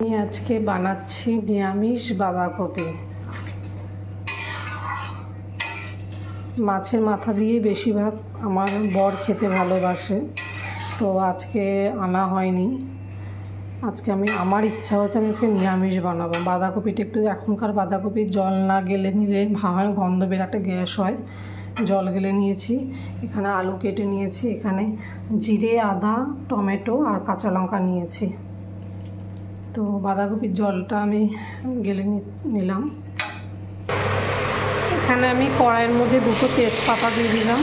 আমি আজকে বানাচ্ছি নিরামিষ বাঁধাকপি। মাছের মাথা দিয়ে বেশিরভাগ আমার বর খেতে ভালোবাসে, তো আজকে আনা হয়নি। আজকে আমার ইচ্ছা হচ্ছে আমি আজকে নিরামিষ বানাবো। বাঁধাকপিটা একটু, এখনকার বাঁধাকপির জল না গেলে নিলে ভাঙার গন্ধ বেরাতে গ্যাস হয়, জল গেলে নিয়েছি। এখানে আলু কেটে নিয়েছি, এখানে জিরে, আদা, টমেটো আর কাঁচা লঙ্কা নিয়েছি। তো বাঁধাকপির জলটা আমি গেলে নিলাম। এখানে আমি কড়াইয়ের মধ্যে দুটো তেজপাতা দিয়ে দিলাম।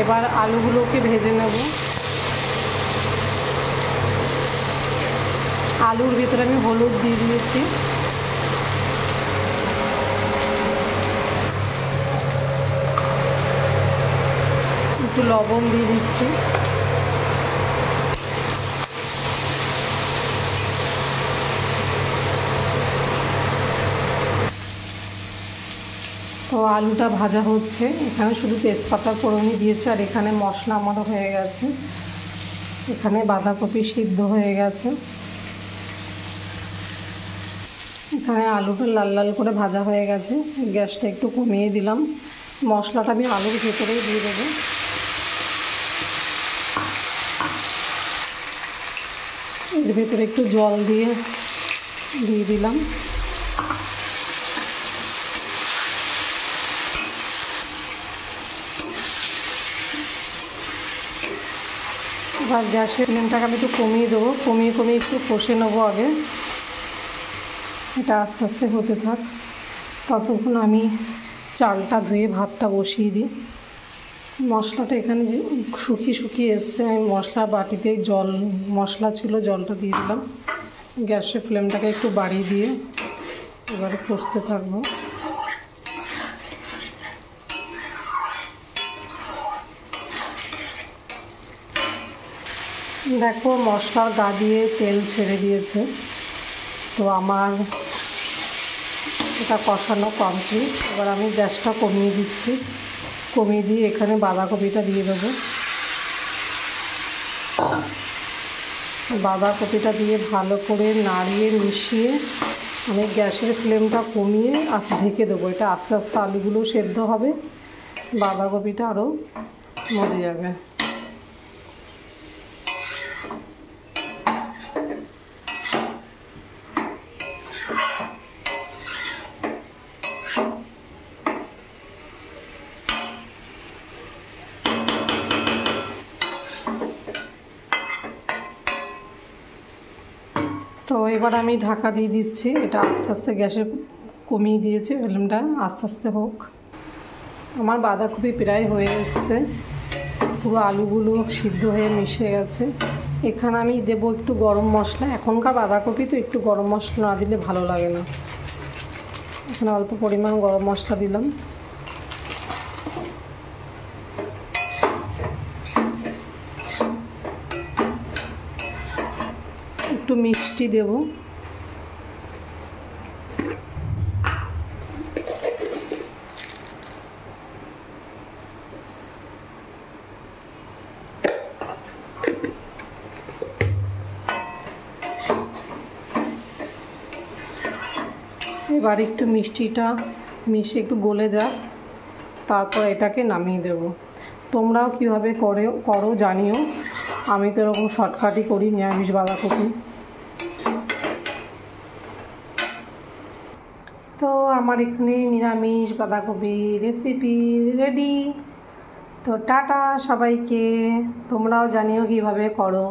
এবার আলুগুলোকে ভেজে নেব। আলুর ভিতরে আমি হলুদ দিয়ে দিয়েছি, একটু লবণ দিয়ে দিচ্ছি। তো আলুটা ভাজা হচ্ছে, এখানে শুধু তেজপাতা ফোড়নই দিয়েছে, আর এখানে মশলা আমারও হয়ে গেছে। এখানে বাঁধাকপি সিদ্ধ হয়ে গেছে। এখানে আলুটা লাল লাল করে ভাজা হয়ে গেছে। গ্যাসটা একটু কমিয়ে দিলাম। মশলাটা আমি আলুর ভেতরেই দিয়ে দেবো। এর ভেতরে একটু জল দিয়ে দিলাম। এবার গ্যাসের ফ্লেমটাকে আমি একটু কমিয়ে দেবো, কমিয়ে একটু কষে নেবো আগে। এটা আস্তে আস্তে হতে থাক, ততক্ষণ আমি চালটা ধুয়ে ভাতটা বসিয়ে দিই। মশলাটা এখানে যে শুকিয়ে এসছে, আমি মশলা বাটিতে মশলা ছিল, জলটা দিয়ে দিলাম। গ্যাসের ফ্লেমটাকে একটু বাড়িয়ে দিয়ে এবারে কষতে থাকবো। দেখো মশলার গা দিয়ে তেল ছেড়ে দিয়েছে। তো আমার এটা কষানো কমপ্লিট। এবার আমি গ্যাসটা কমিয়ে দিচ্ছি, কমিয়ে দিয়ে এখানে বাঁধাকপিটা দিয়ে দেবো। বাঁধাকপিটা দিয়ে ভালো করে নাড়িয়ে মিশিয়ে আমি গ্যাসের ফ্লেমটা কমিয়ে ঢেকে দেবো। এটা আস্তে আস্তে আলুগুলো সেদ্ধ হবে, বাঁধাকপিটা আরও মজে যাবে। তো এবার আমি ঢাকা দিয়ে দিচ্ছি। এটা আস্তে আস্তে গ্যাসে কমিয়ে দিয়েছি, ফ্লেমটা আস্তে আস্তে হোক। আমার বাঁধাকপি প্রায় হয়ে এসছে, পুরো আলুগুলো সিদ্ধ হয়ে মিশে গেছে। এখানে আমি দেবো একটু গরম মশলা। এখনকার বাঁধাকপি তো একটু গরম মশলা না দিলে ভালো লাগে না। এখানে অল্প পরিমাণ গরম মশলা দিলাম। একটু মিষ্টি দেব। এবার একটু মিষ্টিটা মিশে একটু গলে যাক, তারপর এটাকে নামিয়ে দেব। তোমরাও কীভাবে করো জানিও। আমি তো এরকম শর্টকাটই করি নিরামিষ বাঁধাকপি। তো আমার এখানে নিরামিষ বাঁধাকপি রেসিপি রেডি। তো টাটা সবাইকে, তোমরাও জানিও কীভাবে করো।